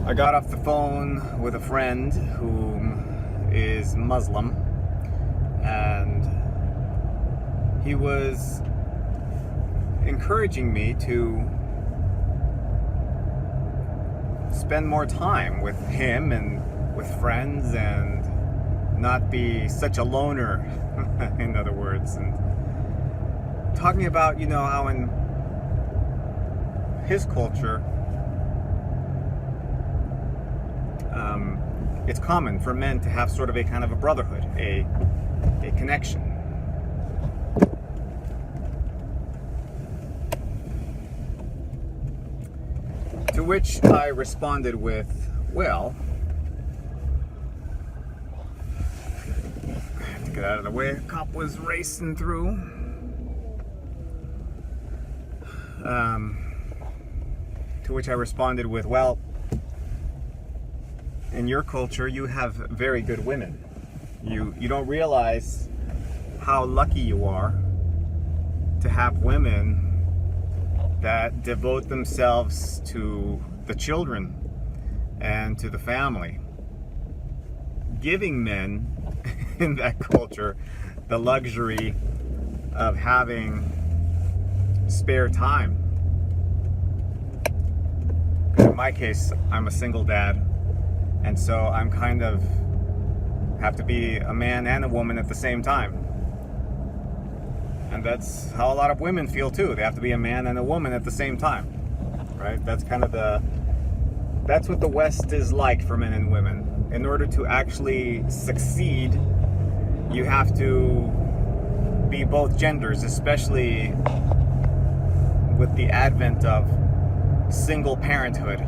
I got off the phone with a friend who is Muslim, and he was encouraging me to spend more time with him and with friends and not be such a loner, in other words, and talking about, how in his culture, it's common for men to have sort of a kind of a brotherhood, a connection. To which I responded with, well, I have to get out of the way. A cop was racing through. To which I responded with, well, in your culture, you have very good women. You don't realize how lucky you are to have women that devote themselves to the children and to the family, giving men in that culture the luxury of having spare time. In my case, I'm a single dad, and so I'm kind of have to be a man and a woman at the same time. And that's how a lot of women feel too. They have to be a man and a woman at the same time, right? That's kind of that's what the West is like for men and women. In order to actually succeed, you have to be both genders, especially with the advent of single parenthood.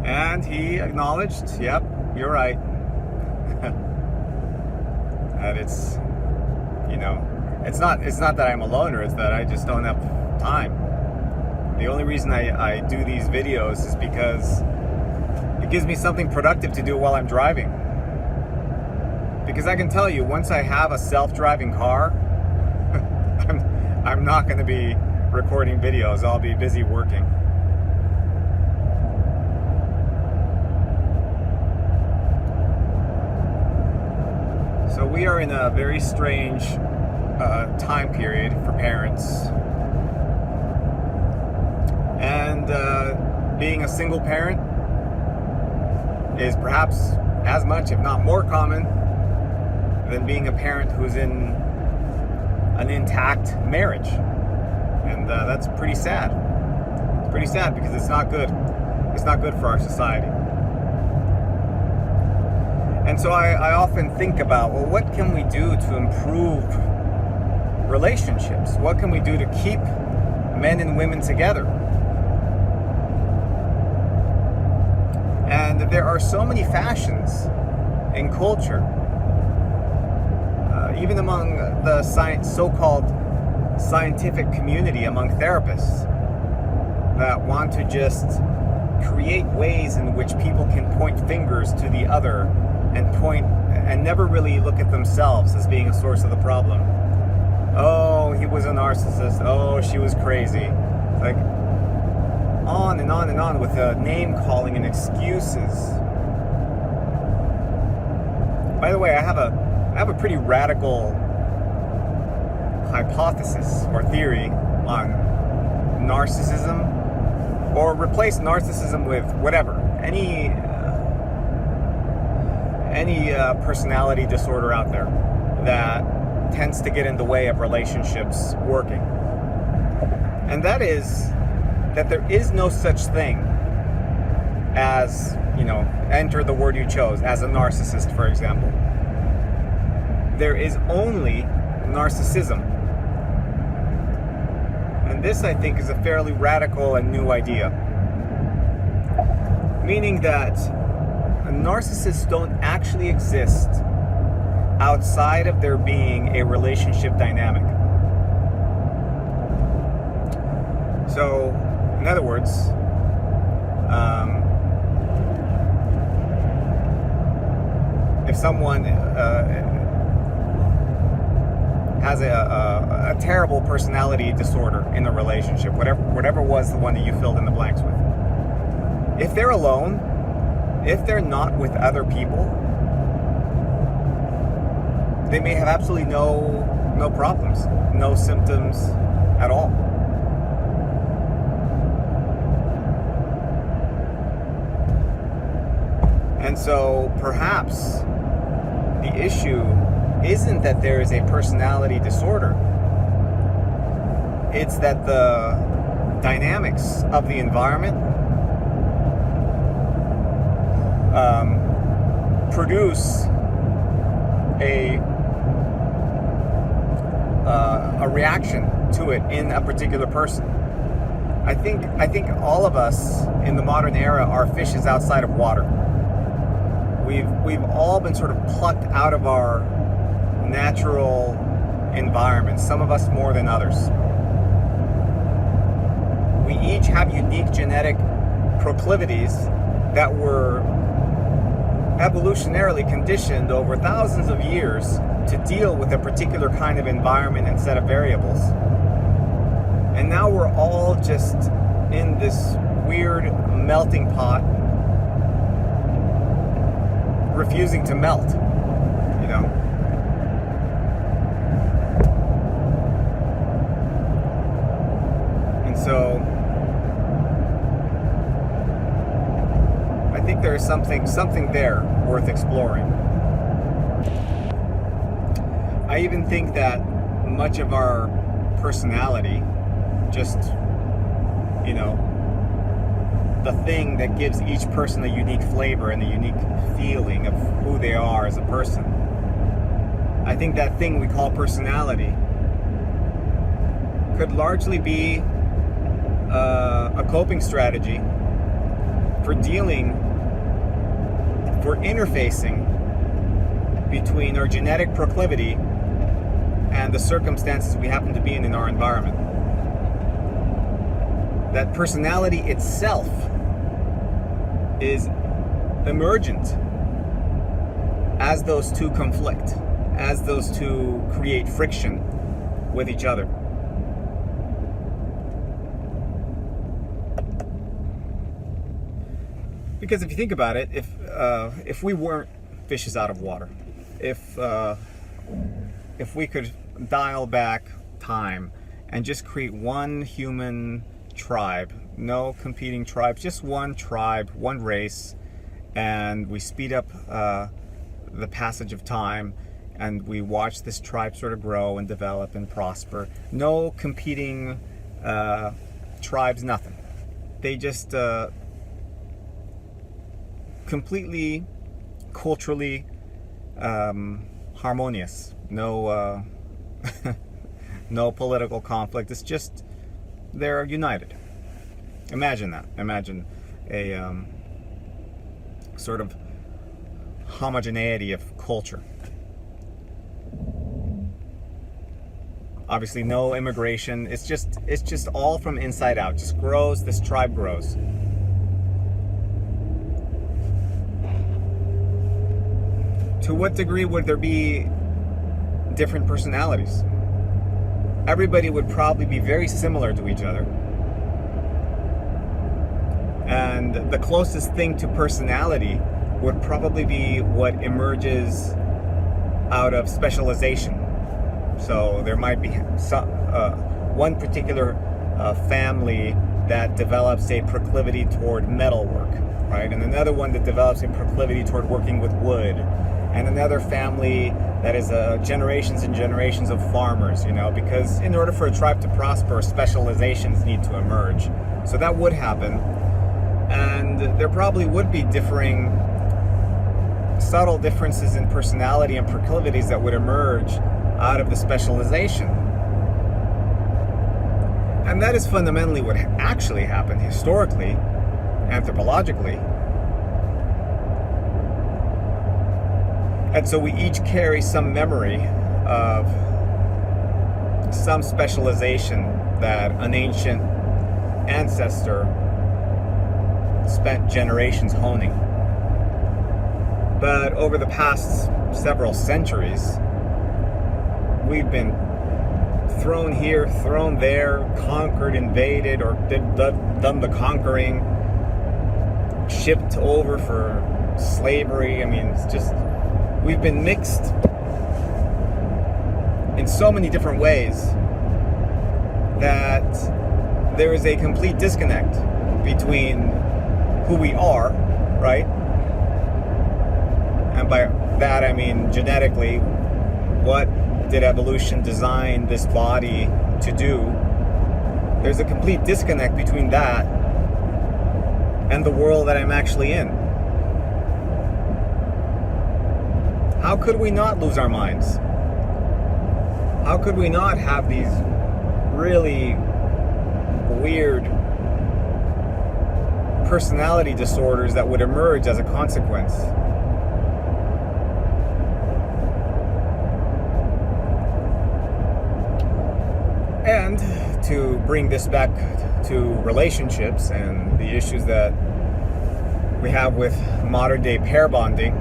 And he acknowledged, yep, you're right. That it's not that I'm a loner, it's that I just don't have time. The only reason I do these videos is because it gives me something productive to do while I'm driving. Because I can tell you, once I have a self-driving car, I'm not going to be recording videos. I'll be busy working. So we are in a very strange time period for parents. And being a single parent is perhaps as much, if not more common, than being a parent who's in an intact marriage. And that's pretty sad. It's pretty sad because it's not good. It's not good for our society. And so I often think about, well, what can we do to improve relationships? What can we do to keep men and women together? And there are so many fashions in culture, even among the so-called scientific community, among therapists, that want to just create ways in which people can point fingers to the other and never really look at themselves as being a source of the problem. Oh, he was a narcissist. Oh, she was crazy. Like, on and on and on with name calling and excuses. By the way, I have a pretty radical hypothesis or theory on narcissism, or replace narcissism with whatever, any personality disorder out there that tends to get in the way of relationships working. And that is that there is no such thing as, enter the word you chose, as a narcissist, for example. There is only narcissism. And this, I think, is a fairly radical and new idea. Meaning that narcissists don't actually exist outside of there being a relationship dynamic. So, in other words, if someone has a terrible personality disorder in the relationship, whatever was the one that you filled in the blanks with. If they're alone, if they're not with other people, they may have absolutely no problems, no symptoms at all. And so perhaps the issue isn't that there is a personality disorder. It's that the dynamics of the environment produce a reaction to it in a particular person. I think all of us in the modern era are fishes outside of water. We've all been sort of plucked out of our natural environment, some of us more than others. We each have unique genetic proclivities that were evolutionarily conditioned over thousands of years to deal with a particular kind of environment and set of variables. And now we're all just in this weird melting pot, refusing to melt, you know? And so I think there is something there worth exploring. I even think that much of our personality, just, you know, the thing that gives each person a unique flavor and a unique feeling of who they are as a person, I think that thing we call personality could largely be a coping strategy for interfacing between our genetic proclivity and the circumstances we happen to be in our environment. That personality itself is emergent as those two conflict, as those two create friction with each other. Because if you think about it, if we weren't fishes out of water, if we could dial back time and just create one human tribe, no competing tribes, just one tribe, one race, and we speed up the passage of time, and we watch this tribe sort of grow and develop and prosper. No competing tribes, nothing. They just completely culturally harmonious. No no political conflict. It's just they're united. Imagine that. Imagine a sort of homogeneity of culture. Obviously no immigration. It's just all from inside out. Just grows. This tribe grows. To what degree would there be different personalities? Everybody would probably be very similar to each other. And the closest thing to personality would probably be what emerges out of specialization. So there might be one particular family that develops a proclivity toward metalwork, right? And another one that develops a proclivity toward working with wood. And another family that is generations and generations of farmers, you know, because in order for a tribe to prosper, specializations need to emerge. So that would happen. And there probably would be differing, subtle differences in personality and proclivities that would emerge out of the specialization. And that is fundamentally what actually happened historically, anthropologically. And so we each carry some memory of some specialization that an ancient ancestor spent generations honing. But over the past several centuries, we've been thrown here, thrown there, conquered, invaded, or done the conquering, shipped over for slavery. I mean, it's just, we've been mixed in so many different ways that there is a complete disconnect between who we are, right? And by that I mean genetically, what did evolution design this body to do? There's a complete disconnect between that and the world that I'm actually in. How could we not lose our minds? How could we not have these really weird personality disorders that would emerge as a consequence? And to bring this back to relationships and the issues that we have with modern day pair bonding,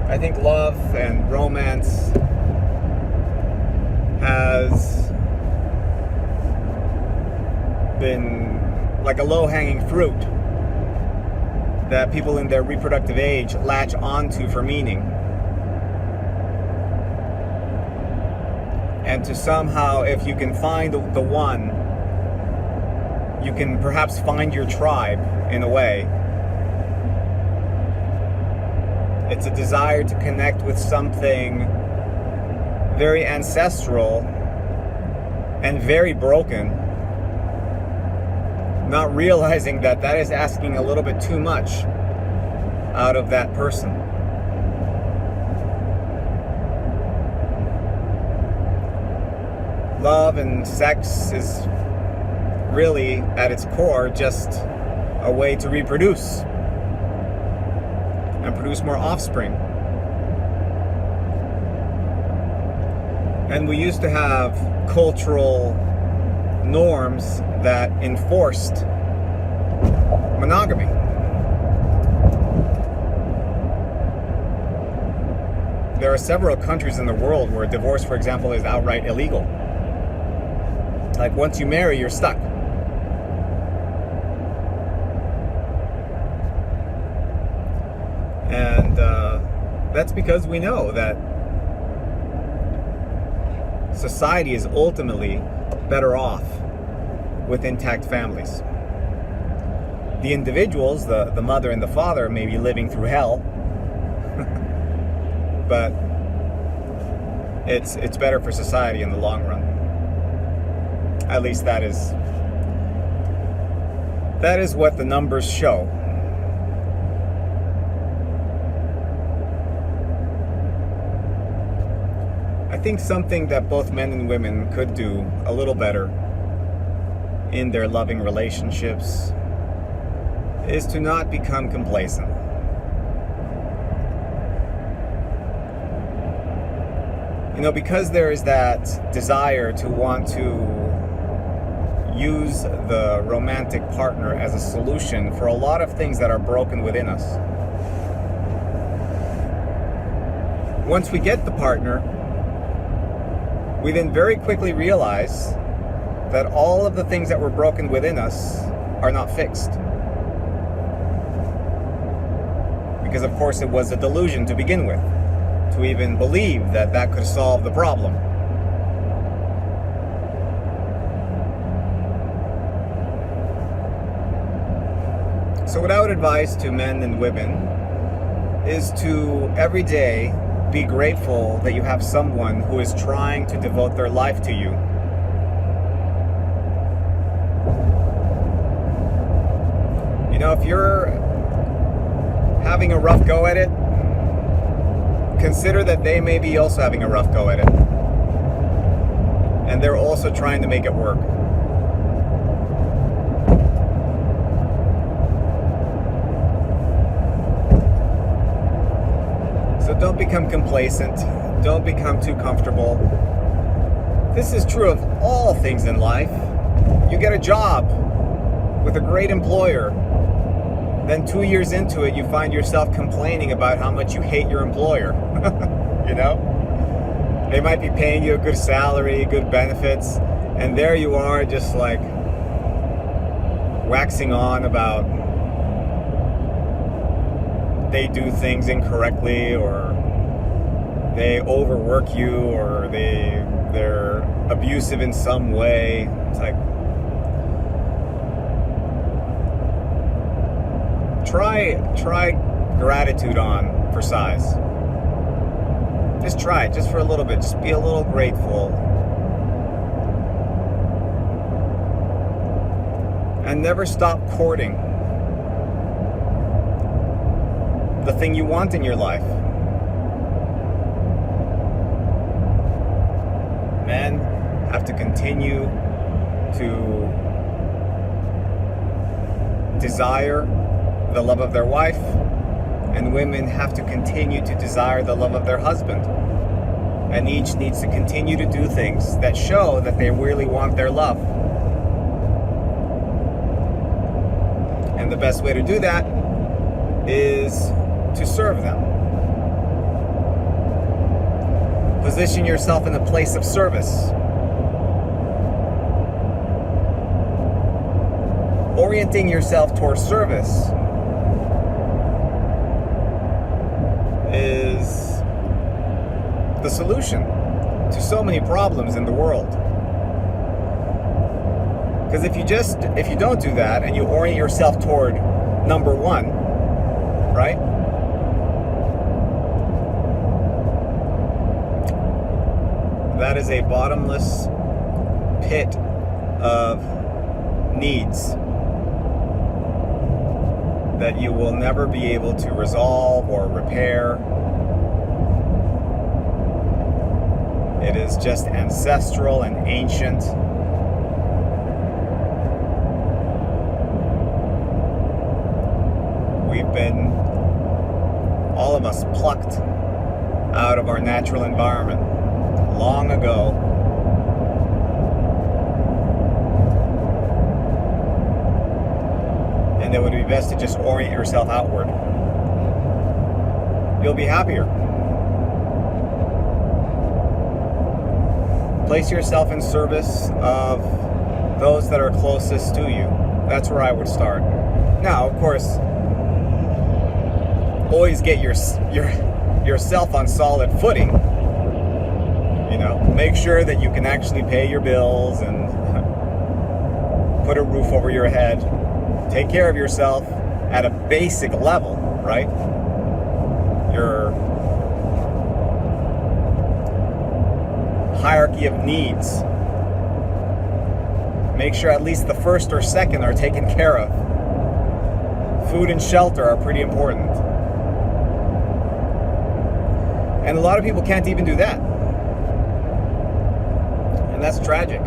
I think love and romance has been like a low-hanging fruit that people in their reproductive age latch onto for meaning. And to somehow, if you can find the one, you can perhaps find your tribe in a way. It's a desire to connect with something very ancestral and very broken, not realizing that that is asking a little bit too much out of that person. Love and sex is really, at its core, just a way to reproduce and produce more offspring. And we used to have cultural norms that enforced monogamy. There are several countries in the world where divorce, for example, is outright illegal. Like, once you marry, you're stuck. And that's because we know that society is ultimately better off with intact families. The individuals, the mother and the father, may be living through hell, but it's better for society in the long run. At least that is what the numbers show. I think something that both men and women could do a little better in their loving relationships is to not become complacent. You know, because there is that desire to want to use the romantic partner as a solution for a lot of things that are broken within us. Once we get the partner, we then very quickly realize that all of the things that were broken within us are not fixed. Because of course it was a delusion to begin with, to even believe that that could solve the problem. So what I would advise to men and women is to every day be grateful that you have someone who is trying to devote their life to you. You know, if you're having a rough go at it, consider that they may be also having a rough go at it. And they're also trying to make it work. So don't become complacent. Don't become too comfortable. This is true of all things in life. You get a job with a great employer. Then 2 years into it, you find yourself complaining about how much you hate your employer. You know? They might be paying you a good salary, good benefits, and there you are just like waxing on about they do things incorrectly, or they overwork you, or they're abusive in some way. It's like, try gratitude on for size. Just try it, just for a little bit. Just be a little grateful. And never stop courting the thing you want in your life. Men have to continue to desire the love of their wife, and women have to continue to desire the love of their husband. And each needs to continue to do things that show that they really want their love. And the best way to do that is to serve them. Position yourself in a place of service. Orienting yourself towards service is the solution to so many problems in the world. Because if you don't do that and you orient yourself toward number one, right? That is a bottomless pit of needs that you will never be able to resolve or repair. It is just ancestral and ancient. We've been, all of us, plucked out of our natural environment long ago. And it would be best to just orient yourself outward. You'll be happier. Place yourself in service of those that are closest to you. That's where I would start. Now, of course, always get yourself on solid footing. You know, make sure that you can actually pay your bills and put a roof over your head. Take care of yourself at a basic level, right? Your hierarchy of needs. Make sure at least the first or second are taken care of. Food and shelter are pretty important. And a lot of people can't even do that. And that's tragic.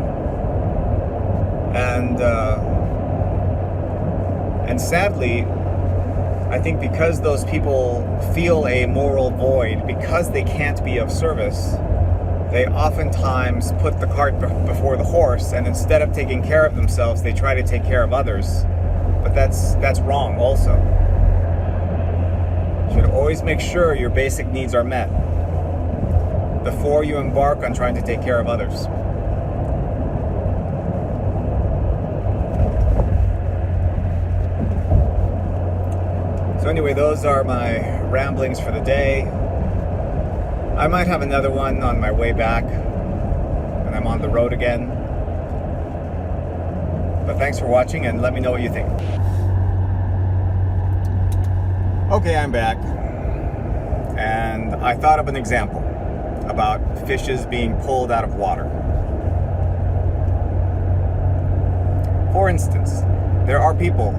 And sadly, I think because those people feel a moral void, because they can't be of service, they oftentimes put the cart before the horse, and instead of taking care of themselves, they try to take care of others. But that's wrong also. You should always make sure your basic needs are met before you embark on trying to take care of others. So anyway, those are my ramblings for the day. I might have another one on my way back when I'm on the road again. But thanks for watching, and let me know what you think. Okay, I'm back. And I thought of an example about fishes being pulled out of water. For instance, there are people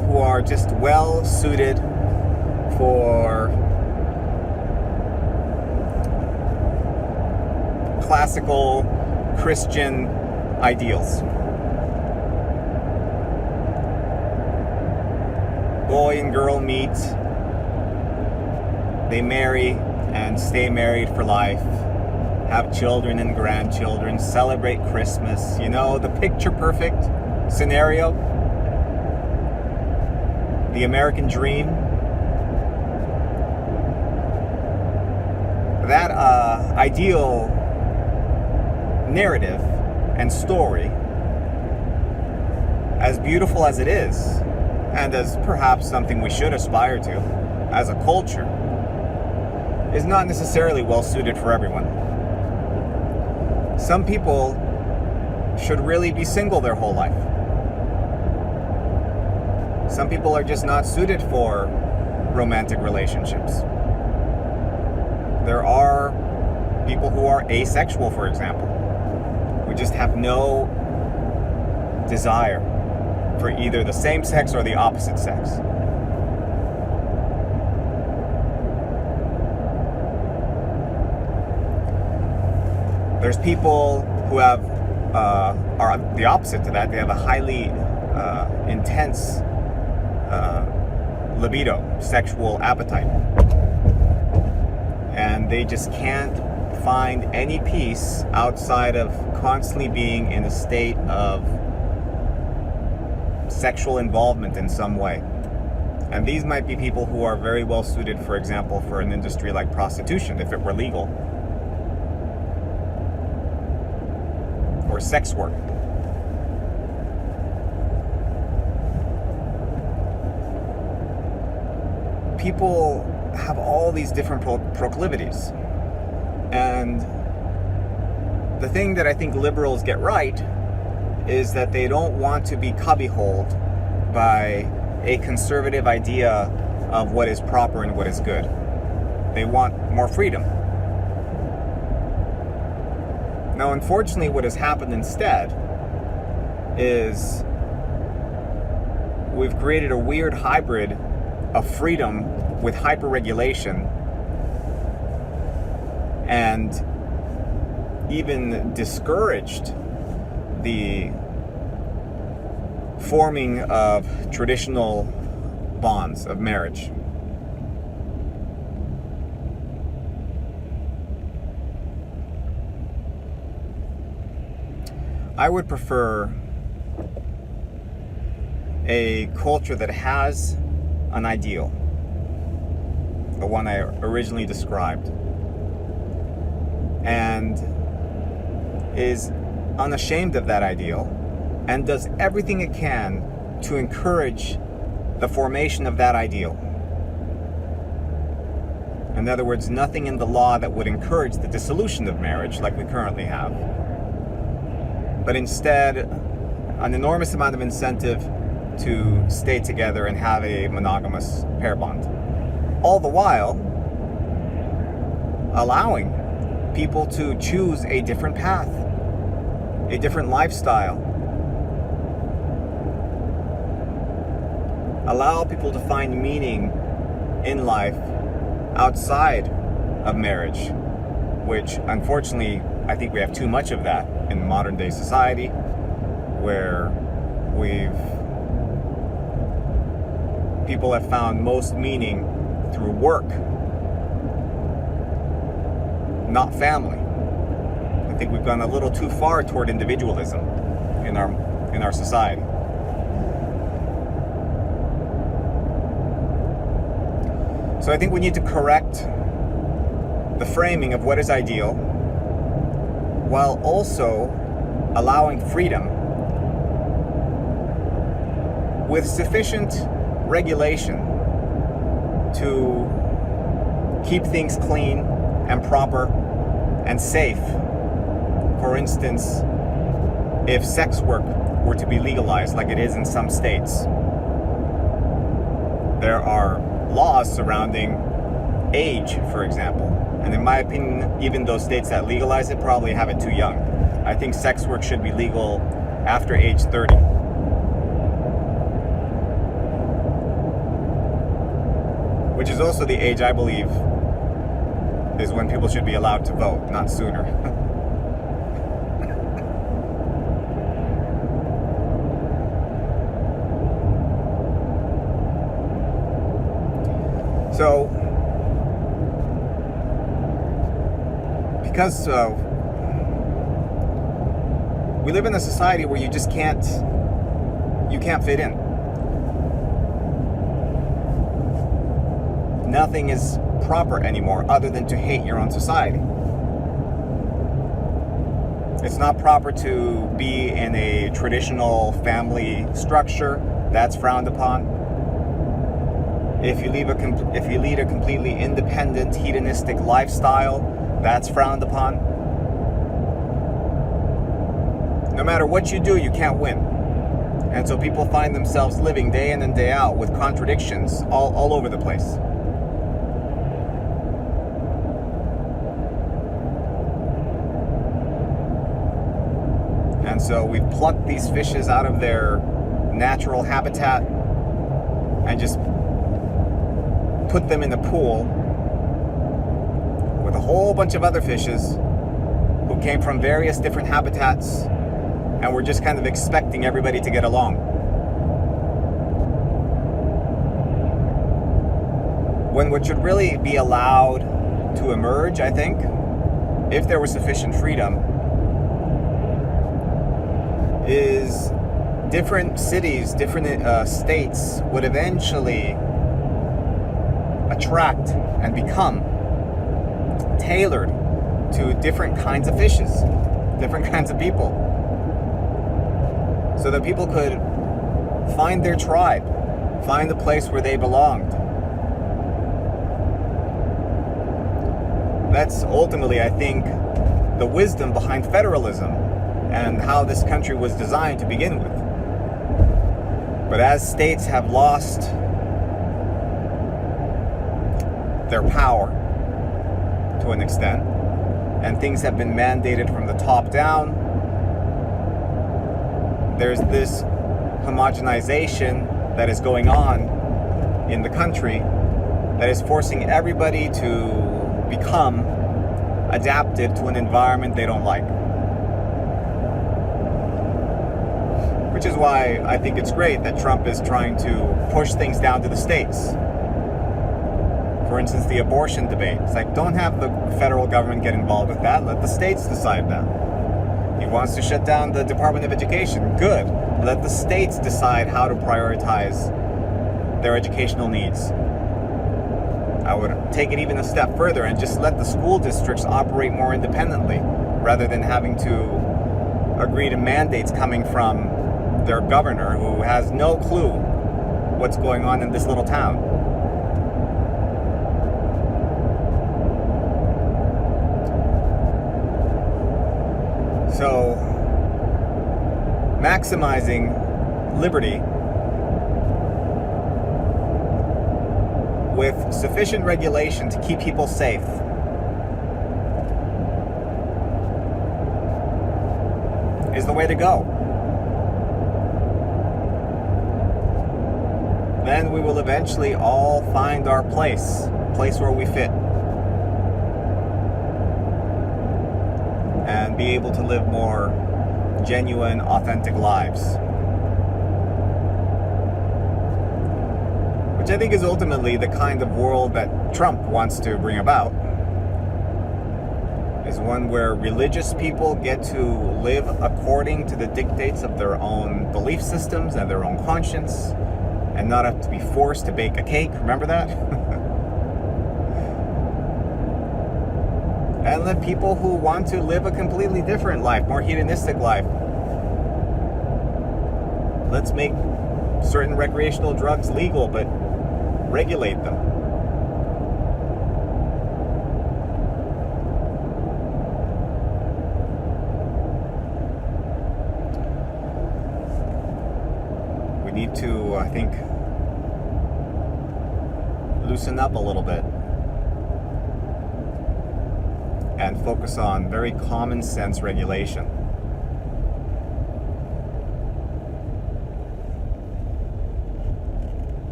who are just well suited for classical Christian ideals. Boy and girl meet, they marry and stay married for life, have children and grandchildren, celebrate Christmas, you know, the picture perfect scenario. The American dream. that ideal narrative and story, as beautiful as it is, and as perhaps something we should aspire to as a culture, is not necessarily well suited for everyone. Some people should really be single their whole life. Some people are just not suited for romantic relationships. There are people who are asexual, for example, who just have no desire for either the same sex or the opposite sex. There's people who have are the opposite to that. They have a highly intense libido, sexual appetite, and they just can't find any peace outside of constantly being in a state of sexual involvement in some way. And these might be people who are very well suited, for example, for an industry like prostitution, if it were legal, or sex work. People have all these different proclivities. And the thing that I think liberals get right is that they don't want to be cubbyholed by a conservative idea of what is proper and what is good. They want more freedom. Now, unfortunately, what has happened instead is we've created a weird hybrid of freedom with hyper-regulation, and even discouraged the forming of traditional bonds of marriage. I would prefer a culture that has an ideal, the one I originally described, and is unashamed of that ideal and does everything it can to encourage the formation of that ideal. In other words, nothing in the law that would encourage the dissolution of marriage like we currently have, but instead an enormous amount of incentive to stay together and have a monogamous pair bond. All the while allowing people to choose a different path, a different lifestyle. Allow people to find meaning in life outside of marriage, which unfortunately I think we have too much of that in modern day society, where people have found most meaning through work, not family. I think we've gone a little too far toward individualism in our society. So I think we need to correct the framing of what is ideal, while also allowing freedom with sufficient regulation to keep things clean and proper and safe. For instance, if sex work were to be legalized like it is in some states, there are laws surrounding age, for example. And in my opinion, even those states that legalize it probably have it too young. I think sex work should be legal after age 30. Which is also the age I believe is when people should be allowed to vote, not sooner. So, because we live in a society where you just can't fit in. Nothing is proper anymore other than to hate your own society. It's not proper to be in a traditional family structure. That's frowned upon. If you lead a completely independent, hedonistic lifestyle, that's frowned upon. No matter what you do, you can't win. And so people find themselves living day in and day out with contradictions all over the place. And so we've plucked these fishes out of their natural habitat and just put them in a pool with a whole bunch of other fishes who came from various different habitats, and we're just kind of expecting everybody to get along. When what should really be allowed to emerge, I think, if there was sufficient freedom, is different cities, different states would eventually attract and become tailored to different kinds of fishes, different kinds of people, so that people could find their tribe, find the place where they belonged. That's ultimately, I think, the wisdom behind federalism and how this country was designed to begin with. But as states have lost their power to an extent, and things have been mandated from the top down, there's this homogenization that is going on in the country that is forcing everybody to become adapted to an environment they don't like. Which is why I think it's great that Trump is trying to push things down to the states. For instance, the abortion debate. It's like, don't have the federal government get involved with that. Let the states decide that. He wants to shut down the Department of Education. Good. Let the states decide how to prioritize their educational needs. I would take it even a step further and just let the school districts operate more independently, rather than having to agree to mandates coming from their governor who has no clue what's going on in this little town. So, maximizing liberty with sufficient regulation to keep people safe is the way to go. Then we will eventually all find our place where we fit, and be able to live more genuine, authentic lives. Which I think is ultimately the kind of world that Trump wants to bring about. Is one where religious people get to live according to the dictates of their own belief systems and their own conscience, and not have to be forced to bake a cake. Remember that? And let people who want to live a completely different life, more hedonistic life. Let's make certain recreational drugs legal, but regulate them. We need to, I think, loosen up a little bit and focus on very common sense regulation.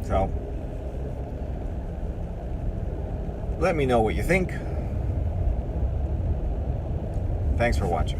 So, let me know what you think. Thanks for watching.